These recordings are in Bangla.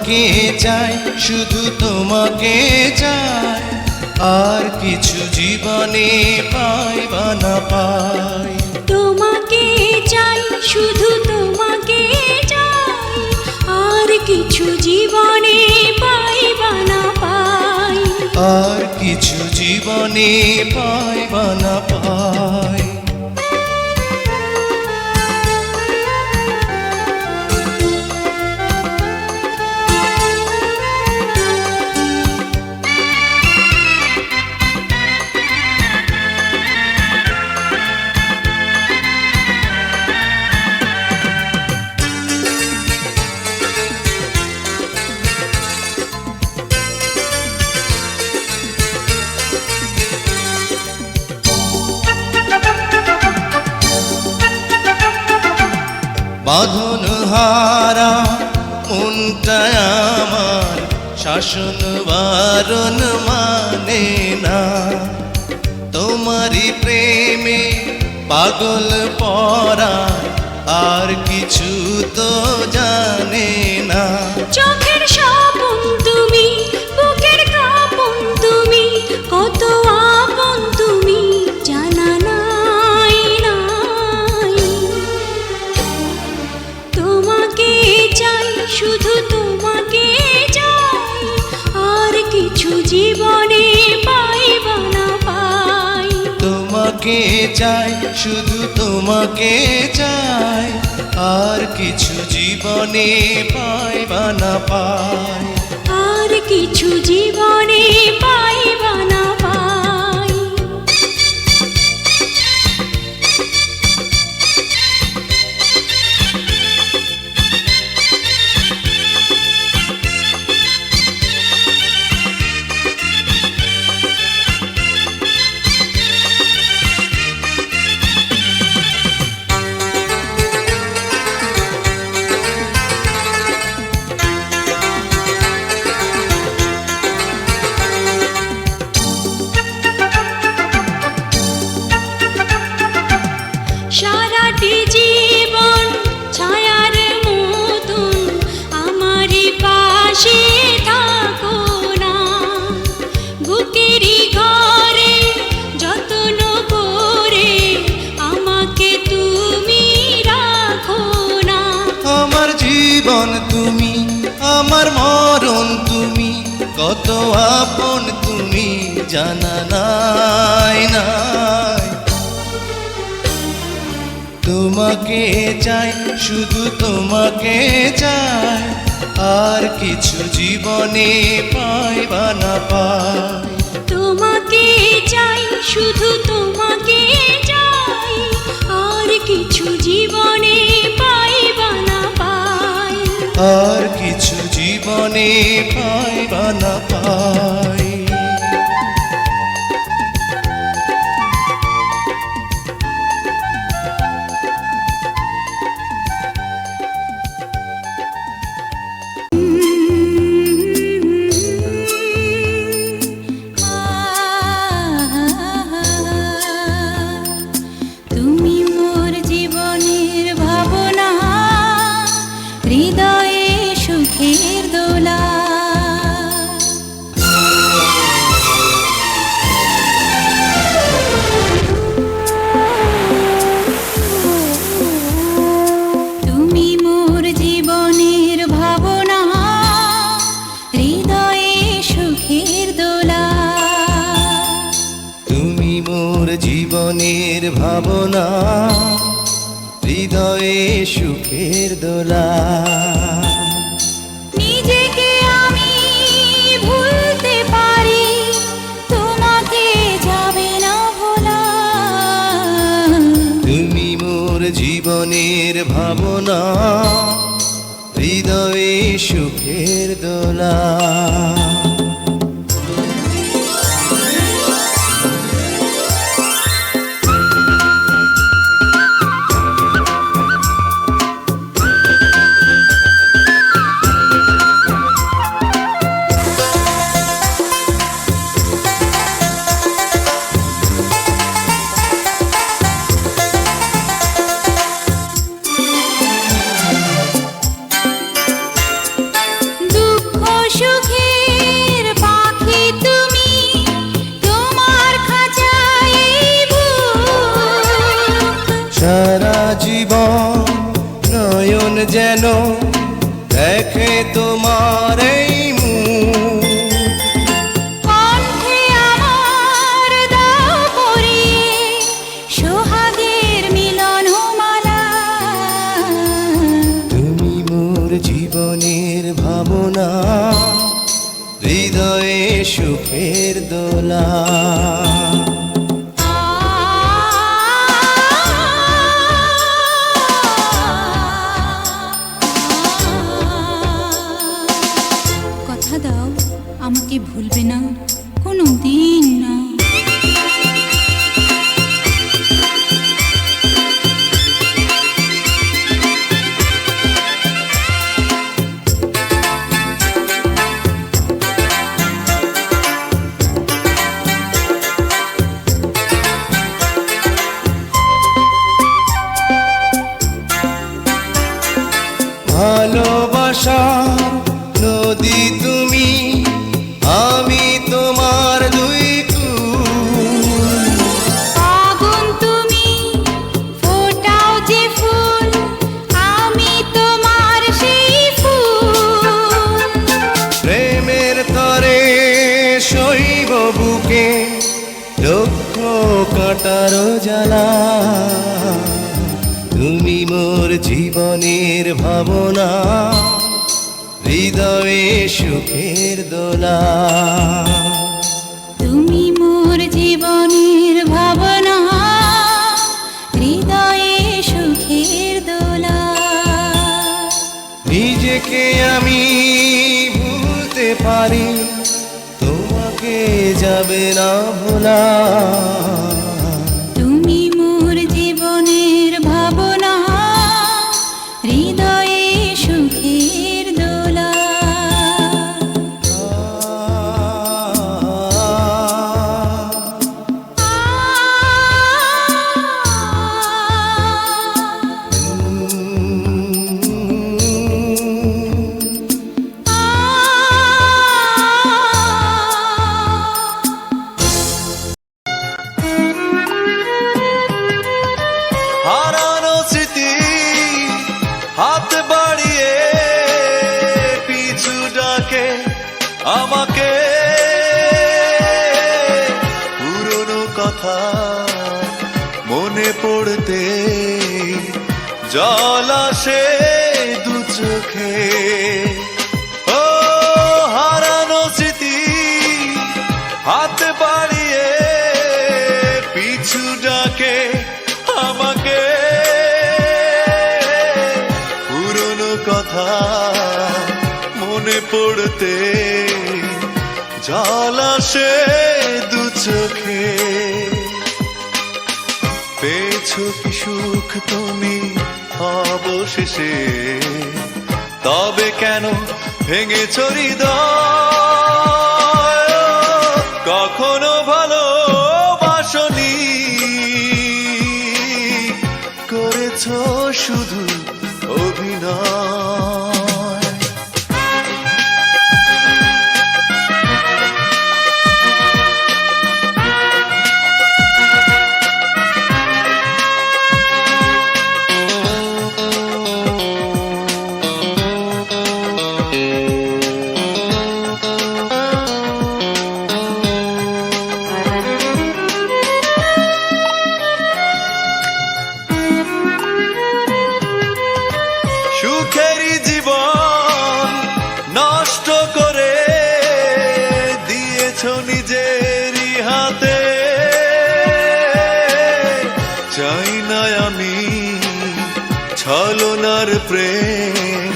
তোমাকে চাই, শুধু তোমাকে চাই, আর কিছু জীবনে পাই বা না পাই। তোমাকে চাই, শুধু তোমাকে চাই, আর কিছু জীবনে পাই বা না পাই। আর কিছু জীবনে পাই বা না পাই। বাঁধন হারা মনটা আমার শাসন বারণ মানে না। তোমারই প্রেমে পাগল পরা, আর কিছু তো জানে না। চোখের স্বপন তুমি, বুকের কাঁপন তুমি, কত আপন তুমি জানা নাই নাই। তোমাকে চাই, শুধু তোমাকে চাই, আর কিছু জীবনে পাই বা না পাই। তোমাকে চাই, শুধু তোমাকে চাই, আর কিছু জীবনে পাই বা না পাই। আর কিছু জীবনে পাই বা না পাই। সারাটি জীবন ছায়ার মতন আমারই পাশে থাকো না। বুকেরই ঘরে যত্ন করে আমাকে তুমি রাখো না। আমার জীবন তুমি, আমার মরণ তুমি, কত আপন তুমি জানা নাই নাই। তোমাকে চাই, শুধু তোমাকে চাই, আর কিছু জীবনে পাই বা না পাই। তোমাকে চাই, শুধু তোমাকে চাই, আর কিছু জীবনে পাই বা না পাই। আর কিছু জীবনে পাই বা না পাই। তুমি মোর জীবনের ভাবনা, হৃদয়ে সুখের দোলা। তুমি মোর জীবনের ভাবনা, হৃদয়ে সুখের দোলা। তুমি মোর জীবনের ভাবনা, হৃদয়ে সুখের দোলা। নিজেকে আমি ভুলতে পারি, তোমাকে যাবে না ভোলা। তুমি মোর জীবনের ভাবনা, হৃদয়ে সুখের দোলা। দুঃখ সারা জীবন নয়ন যেন দেখে তোমার এই মুখ। কণ্ঠে আমার দাও পরিয়ে সোহাগের মিলনমালা। তুমি মোর জীবনের ভাবনা, হৃদয়ে সুখের দোলা। কথা দাও আমাকে ভুলবে না কোনো দিন না। ভালোবাসা নদী তুমি, আমি তোমার দুই কুল। আগুন তুমি, ফোটাও যে ফুল, আমি তোমার সেই ফুল। প্রেমের তরে শৈব বুকে লক্ষ কাটার জ্বালা। তুমি মোর জীবনের ভাবনা, হৃদয়ে সুখের দোলা। তুমি মোর জীবনের ভাবনা, হৃদয়ে সুখের দোলা। নিজেকে আমি ভুলতে পারি, তোমাকে যাবে না ভোলা। তুমি মোর জীবনের ভাবনা, হৃদয়ে সুখের দোলা। হারানো স্মৃতি হাত বাড়িয়ে পিছু ডাকে আমাকে। পুরনো কথা মনে পড়তে জল আসে দু চোখে। ও হারানো স্মৃতি হাত বাড়িয়ে পিছু ডাকে আমাকে। পুরনো কথা মনে পড়তে জল আসে দু চোখে। পেয়েছো কি সুখ তুমি অবশেষে, তবে কেন ভেঙেছো হৃদয়? কখনো ভালোবাসনি, করেছো শুধু অভিনয়। সুখেরই জীবন নষ্ট করে দিয়েছো নিজেরই হাতে। চাই না আমি ছলনার প্রেম,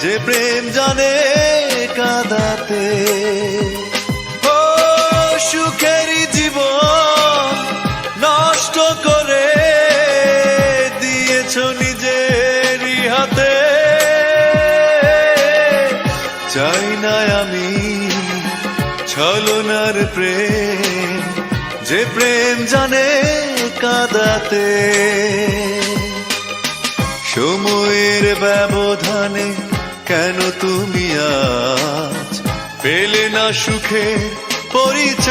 যে প্রেম জানে কাঁদাতে। ও সুখেরই জীবন নষ্ট করে দিয়েছো নিজেরই হাতে। চাই না আমি ছলনার প্রেম, যে প্রেম জানে কাঁদাতে। সময়ের ব্যবধানে কেন তুমি আজ পেলে না সুখের পরিচয়?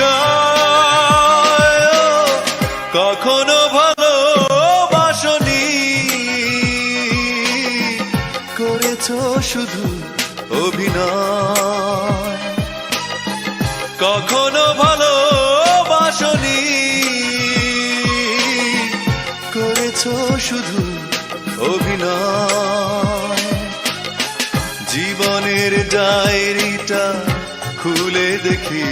কখনো ভালোবাসনি, করেছো শুধু অভিনয়। জীবনের ডায়েরিটা খুলে দেখি,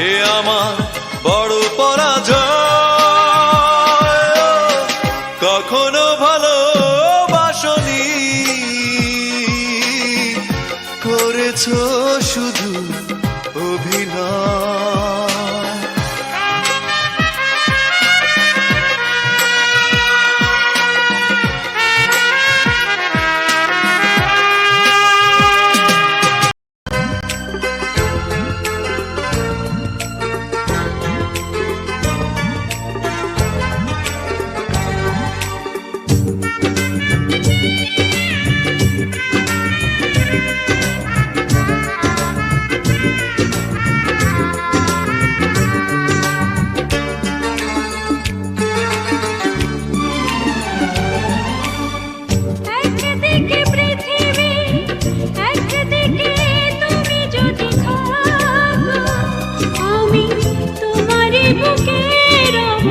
এ আমার বড় পরাজয়। কখনো ভালোবাসনি, করেছো শুধু অভিনয়। একদিকে পৃথিবী, একদিকে তুমি যদি থাকো, আমি তোমারই বুকে রব,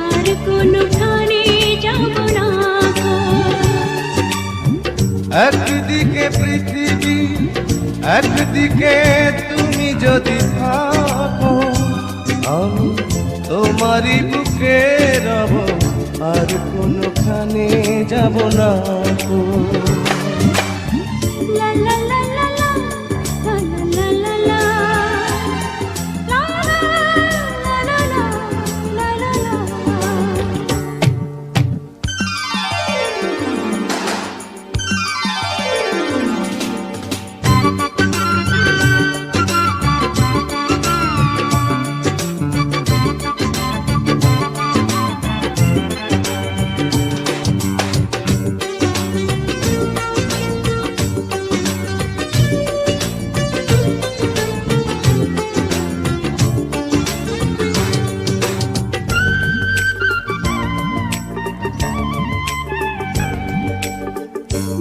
আর কোনোখানে যাব না গো। একদিকে পৃথিবী, একদিকে তুমি যদি থাকো, আমি তোমারই বুকে রব, আর কোনোখানে যাব না গো। লা লা লা লা লা, লা লা লা লা, লা লা লা লা, লা লা লা।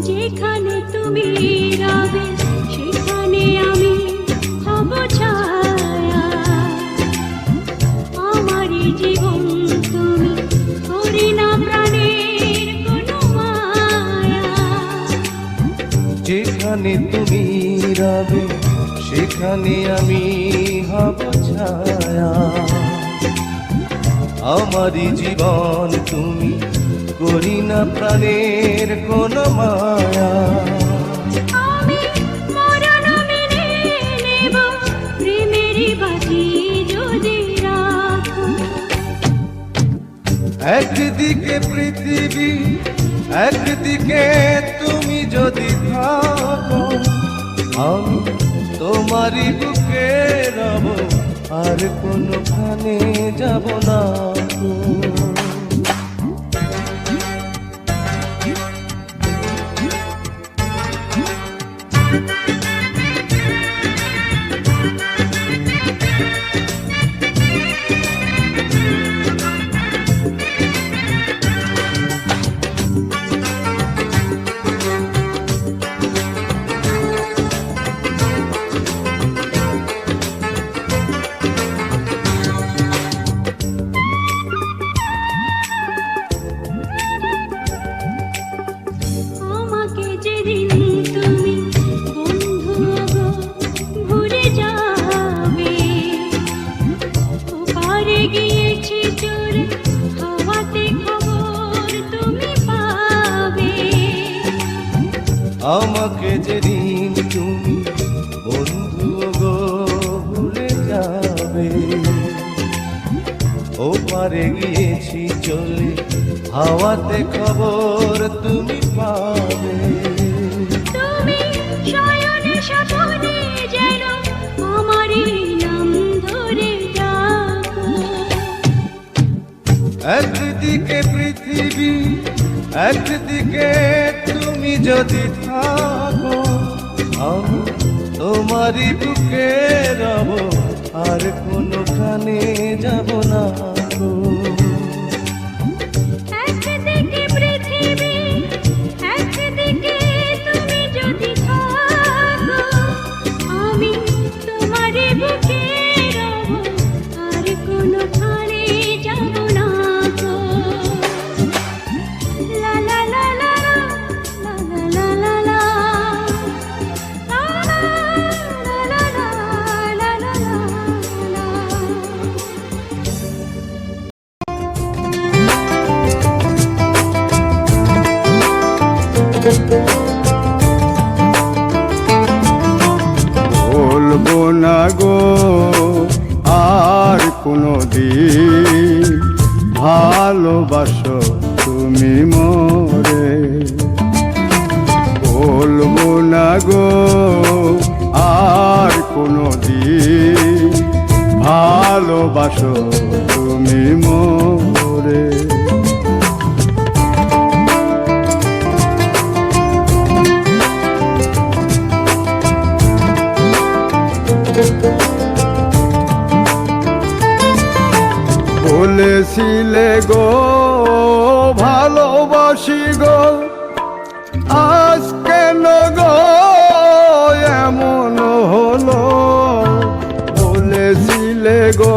যেখানে তুমি রবে, সেখানে আমি হব ছায়া। আমারই জীবন তুমি, করি না প্রাণের কোনো মায়া। যেখানে তুমি রবে, সেখানে আমি হব ছায়া। আমারই জীবন তুমি, করি না প্রাণের কোনো মায়া। আমি মরণ মেনে নেব, প্রেমেরই বাজি যদি রাখো। একদিকে পৃথিবী, একদিকে তুমি যদি থাকো, আমি তোমারই বুকে রব, আর কোনোখানে যাব না গো। আমাকে যেদিন তুমি বন্ধু গো ভুলে যাবে, ওপারে গিয়েছি চলে, হাওয়াতে খবর তুমি পাবে। আমাকে যেদিন তুমি বন্ধু গো ভুলে যাবে, ওপারে গিয়েছি চলে, হাওয়াতে খবর তুমি পাবে। তুমি শয়নে স্বপনে যেন আমারই নাম ধরে ডাকো। একদিকে পৃথিবী, একদিকে তুমি যদি থাকো, আমি তোমারই বুকে রব, আর কোনোখানে যাব না গো। একদিকে পৃথিবী, একদিকে তুমি যদি থাকো, আমি তোমারই বুকে রব, আর কোনোখানে যাব না গো। ভালোবাসো তুমি মোরে। বলবো না গো আর কোনো দিন, ভালোবাসো তুমি মোরে। বলেছিলে গো ভালোবাসি গো, আজ কেন গো এমন হলো? বলেছিলে গো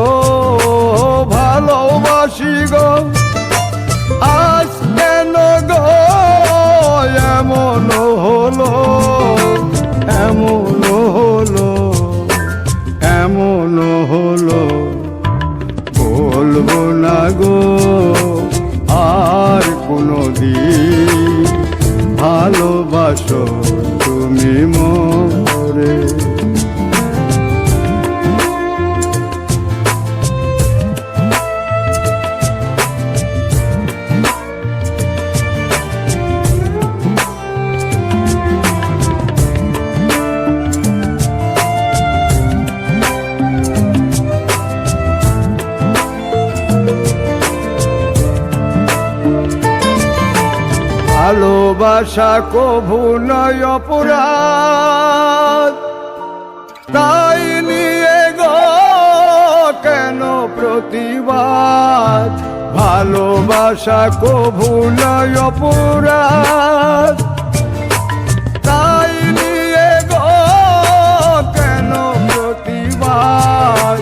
ভালোবাসি গো, আজ কেন গো এমন হলো? এমন হলো, এমন হলো। বলবো না গো আর কোনো দিন, ভালোবাসো তুমি মোরে। ভালোবাসা কভু নয় অপরাধ, তাই নিয়ে গো কেন প্রতিবাদ? ভালোবাসা কভু নয় অপরাধ, তাই নিয়ে গো কেন প্রতিবাদ?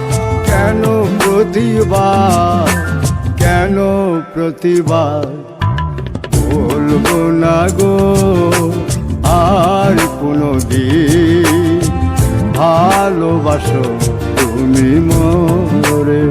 কেন প্রতিবাদ? কেন প্রতিবাদ? বলবো না গো আর কোনো দিন, ভালোবাসো তুমি মোরে।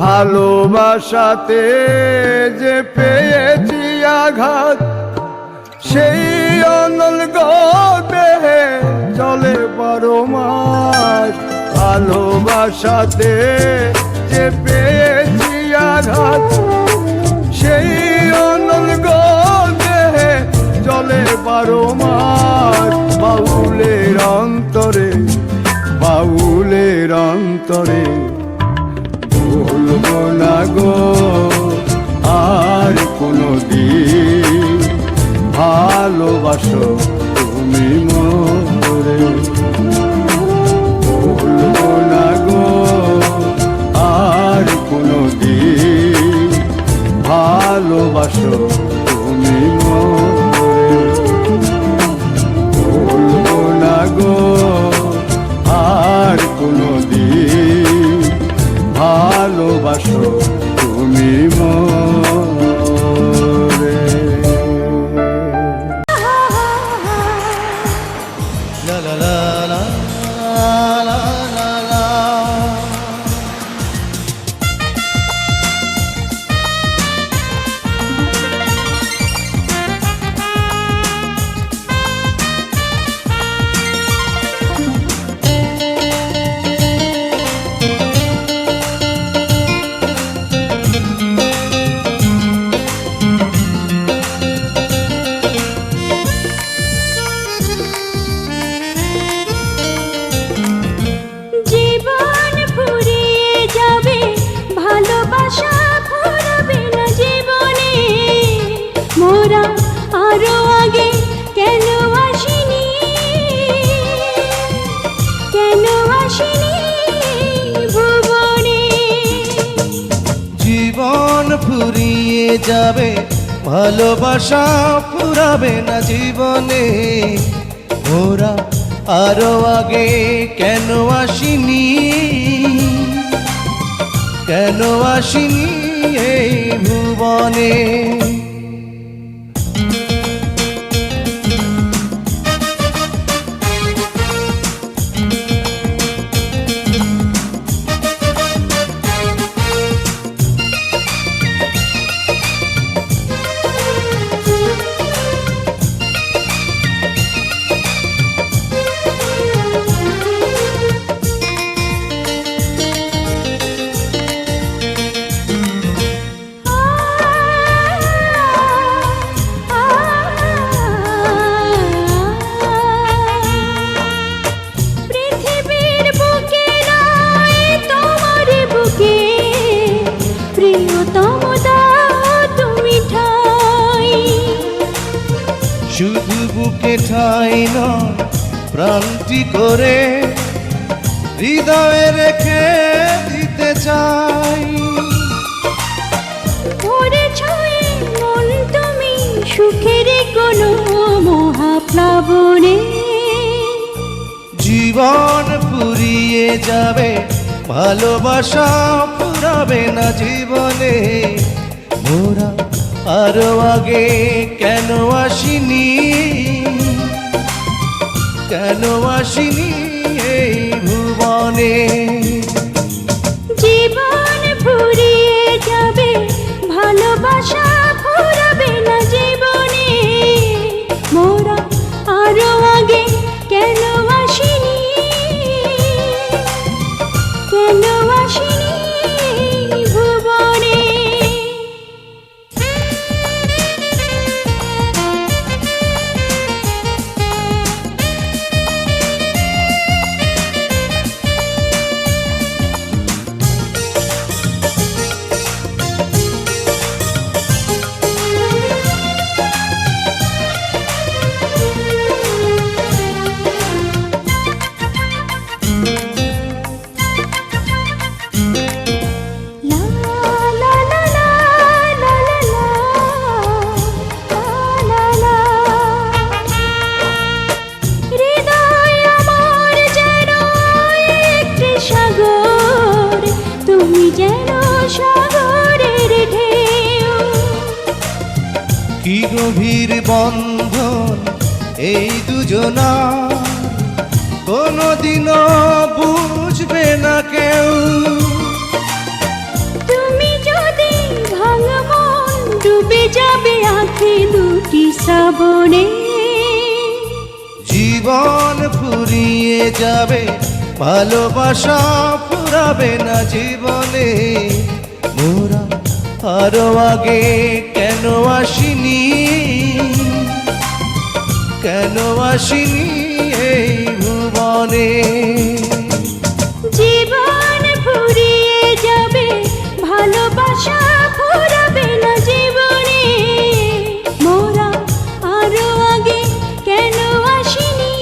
ভালোবাসাতে যে পেয়েছি আঘাত, সেই অনল দেহে চলে 12 মাস। ভালোবাসাতে যে পেয়েছি আঘাত, সেই অনল দেহে চলে 12 মাস। বাউলের অন্তরে, বাউলের অন্তরে, বলবো না গো আর কোনো দিন, ভালোবাসো তুমি মোরে। বলবো না গো আর কোনো দিন, ভালোবাসো তুমি মোরে। বলবো না গো আর কোনো দিন, ভালোবাসো তুমি মোরে। লা লা লা লা লা লা লা। ফুরিয়ে যাবে, ভালোবাসা ফুরাবে না জীবনে। ওরা আরো আগে কেন আসেনি, কেন আসেনি এই ভুবনে। বুকে ঠাই নয় প্রাণটি করে হৃদয়ে রেখে দিতে চাই। করেছো এই মন তুমি সুখের কোনো মহাপ্লাবনে, জীবন ফুরিয়ে যাবে ভালোবাসা ফুরাবে না জীবনে। মোরা আরো আগে কেন আসিনি, কেন আসিনি এই ভুবনে। জীবন ফুরিয়ে যাবে ভালোবাসা ফুরাবে না জীবনে, মোরা আরো আগে কেন আসিনি, কেন আসিনি এই ভুবনে। কি গভীর বন্ধন এই দুজনা, কোনদিনও বুঝবে না কেউ। তুমি যদি ভাঙা মন ডুবে যাবে আঁখি দুটি শ্রাবণে, জীবন ফুরিয়ে যাবে ভালোবাসা ফুরাবে না জীবনে। মোরা আরো আগে কেন আসিনি, কেন আসিনি এই ভুবনে। জীবন ফুরিয়ে যাবে ভালোবাসা ফুরাবে না জীবনে, মোরা আরো আগে কেন আসিনি।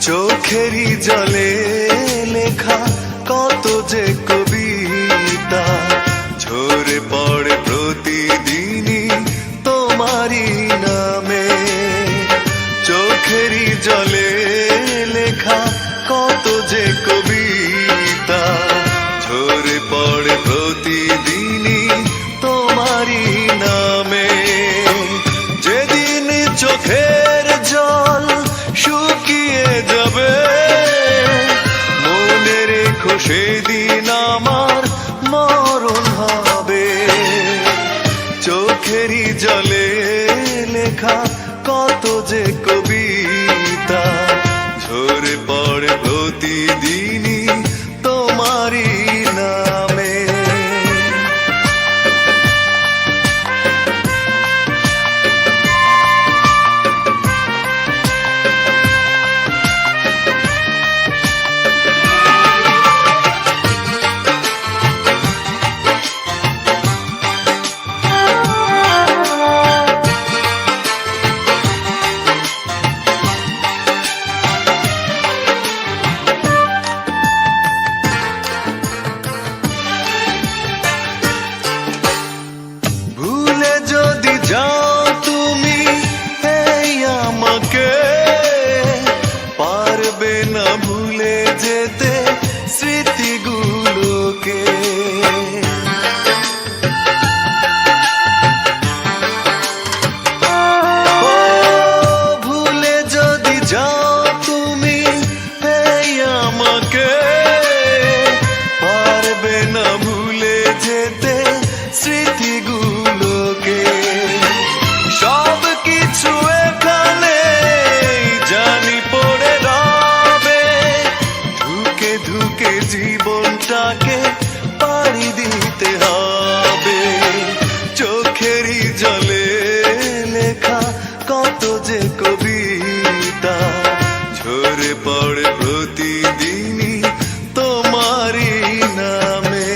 চোখেরই জলে লেখা কত যে কবিতা ঝরে পড়ে প্রতিদিনই তোমারই নামে। চোখেরই জলে লেখা কত যে কবিতা ঝরে পড়ে প্রতিদিনই তোমারই নামে। যেদিন চোখের জল শুকিয়ে যাবে মনে রেখো সেদিন আমার মরণ হবে। চোখেরই জলে লেখা কত যে কবিতা ঝরে পড়ে প্রতিদিনই তোমারই নামে। সমুদ্রটাকে পাড়ি দিতে হবে। চোখেরই জলে লেখা কত যে কবিতা ঝরে পড়ে প্রতিদিনই তোমারই নামে।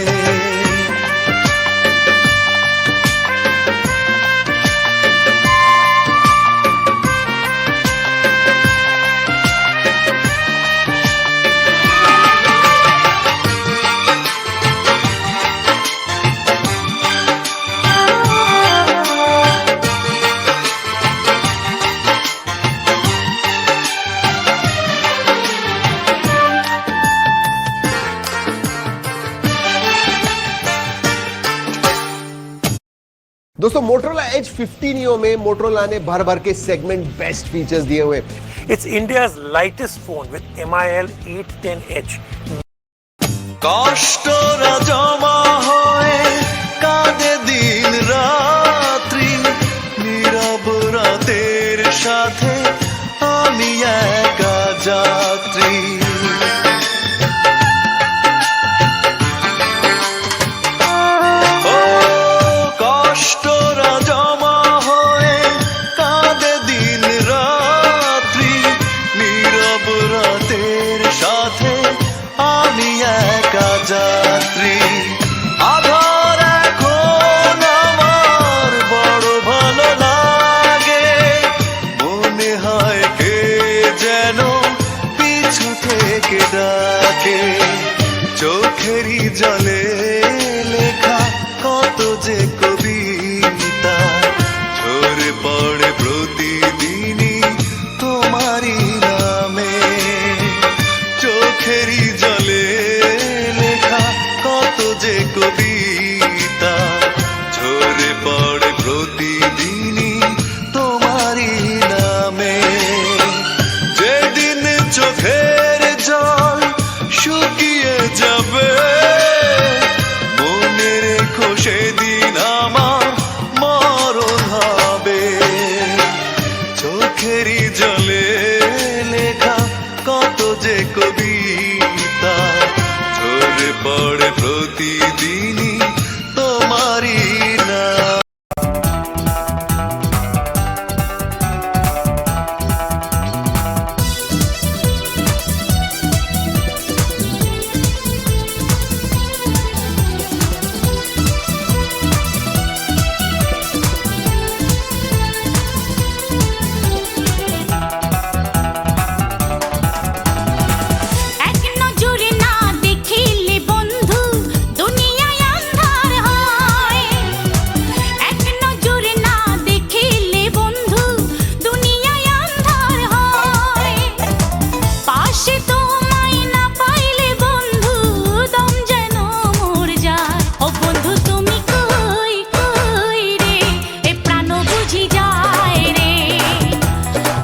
दोस्तों मोटरोला एज 15 Neo में मोटरोला ने भर भर के सेगमेंट बेस्ट फीचर्स दिए हुए। It's India's lightest phone with MIL 810H. কষ্টরা জমা হয়ে কাঁদে দিন রাত্রি, নীরব রাতের সাথে আমি একা যাত্রী। ও কষ্টরা জমা হয়ে কাঁদে দিন রাত্রি, নীরব রাতের সাথে আমি একা যাত্রী। আধার এখন আমার বড় ভালো লাগে, মনে হয় কে যেন পিছু থেকে ডাকে। চোখেরই জলে লেখা কত যে কবিতা ঝরে পড়ে প্রতিদিনই তোমারই নামে। চোখেরই জলে লেখা কত যে কবিতা ঝরে পড়ে প্রতিদিনই তোমারই নামে। যেদিন চোখের জল শুকিয়ে যাবে, মনে রেখো সেদিন আমার মরণ হবে। চোখেরই জলে লেখা কত যে কবিতা ঝরে পড়ে প্রতিদিনই তোমারই নাম। এক নজরে না দেখিলে বন্ধু দুনিয়ায় আন্ধার হয়। এক নজরে না দেখিলে বন্ধু দুনিয়ায় আন্ধার হয়। পাশে তোমায় না পাইলে বন্ধু দম যেন মর যায়। ও বন্ধু তুমি কই কই রে, এ প্রাণ বুঝি যায় রে।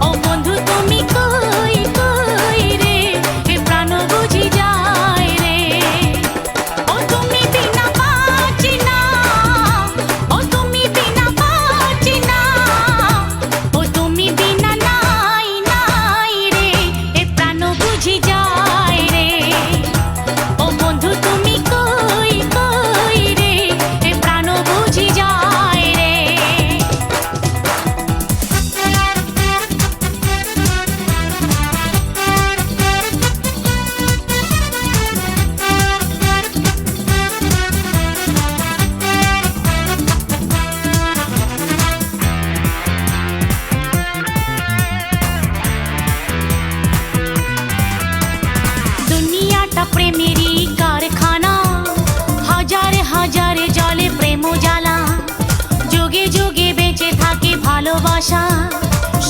ও বন্ধু তুমি কই কই রে, এ প্রাণ বুঝি যায় রে। ও তুমি বিনা বাঁচি না, ও তুমি বিনা বাঁচি না, ও তুমি বিনা নাই নাই রে, এ প্রাণ বুঝি যায় রে। ও বন্ধু তুমি কই কই রে, এ প্রাণ বুঝি যায় রে। দুনিয়াটা প্রেমেরই কারখানা, হাজারে হাজারে জলে প্রেম জ্বালা। যুগে যুগে বেঁচে থাকে ভালোবাসা,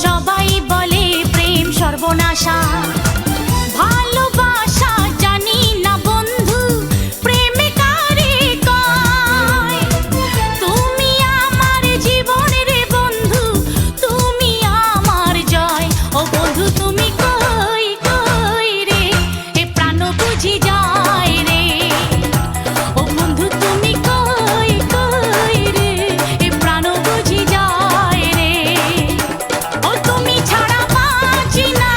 সবাই বলে প্রেম সর্বনাশা। ভালোবাসা জানি না বন্ধু প্রেমে কারে কয়। তুমি আমার জীবন রে বন্ধু, তুমি আমার জয়। ও বন্ধু তুমি কই কই রে, এ প্রাণ বুঝি যায় রে। ও বন্ধু তুমি কই কই রে, এ প্রাণ বুঝি যায় রে। ও তুমি ছাড়া বাঁচি না,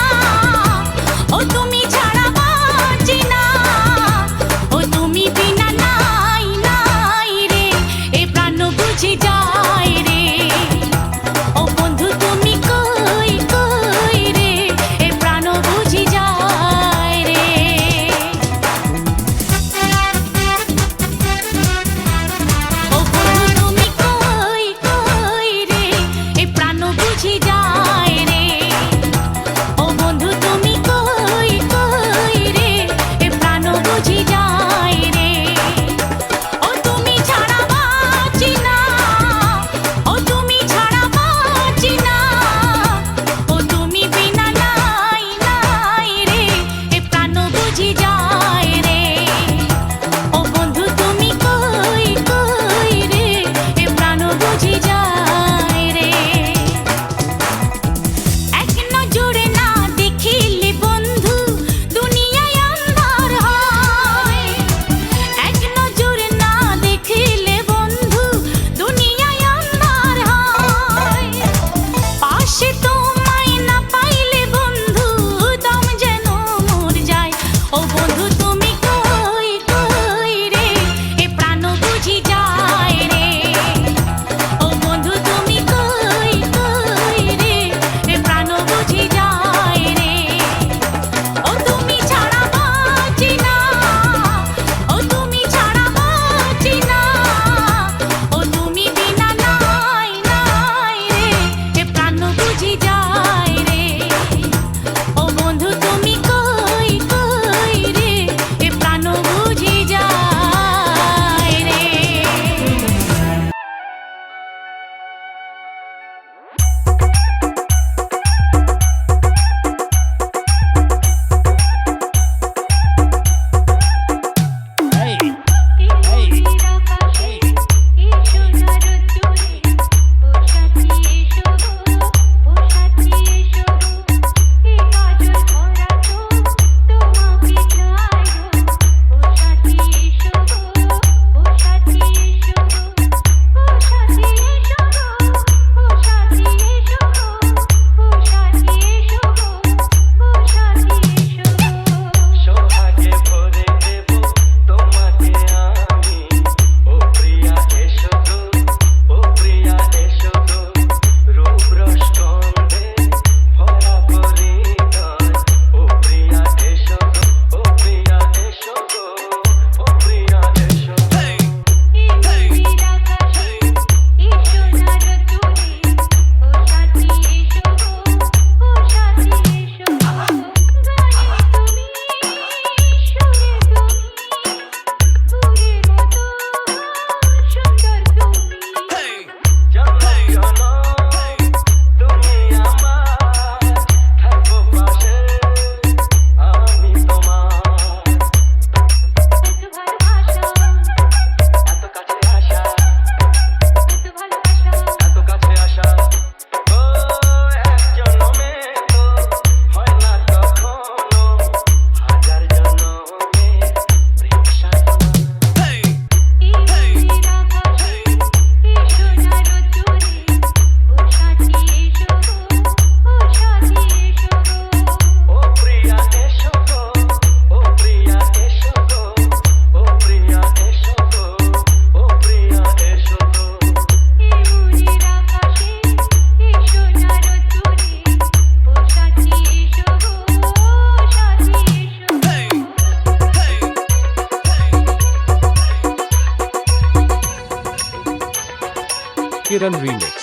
Kiran remix.